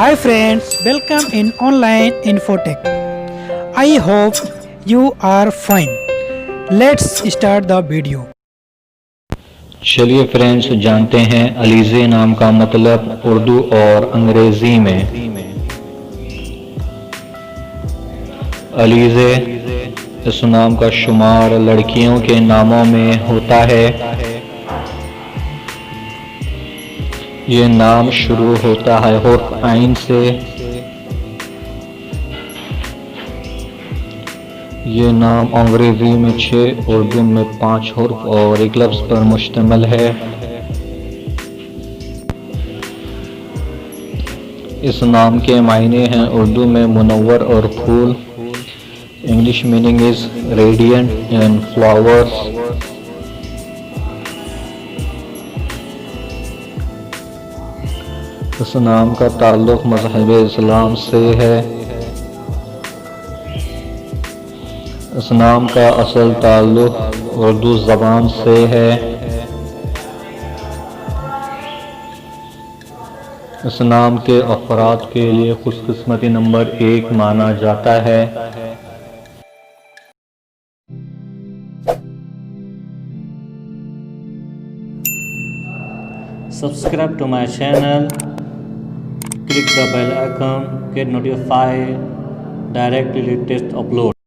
Hi friends, welcome in online Infotech. I hope you are fine. Let's start the video. चलिए friends जानते हैं अलीज़े नाम का मतलब उर्दू और अंग्रेज़ी में। अलीज़े इस नाम का शुमार लड़कियों के नामों में होता है। ये नाम शुरू होता है हुर्फ आइन से। ये नाम अंग्रेज़ी में 6, उर्दू में 5 हुर्फ और एक लफ्ज़ पर मुश्तमिल है। इस नाम के मायने हैं उर्दू में मुनव्वर और फूल। English meaning is radiant and flowers. इस नाम का ताल्लुक़ मज़हब इस्लाम से है। इस नाम का असल ताल्लुक़ उर्दू ज़बान से है। इस नाम के अफराद के लिए खुशकिस्मती नंबर 1 माना जाता है। Subscribe to my channel, click the bell icon, get notified directly latest upload.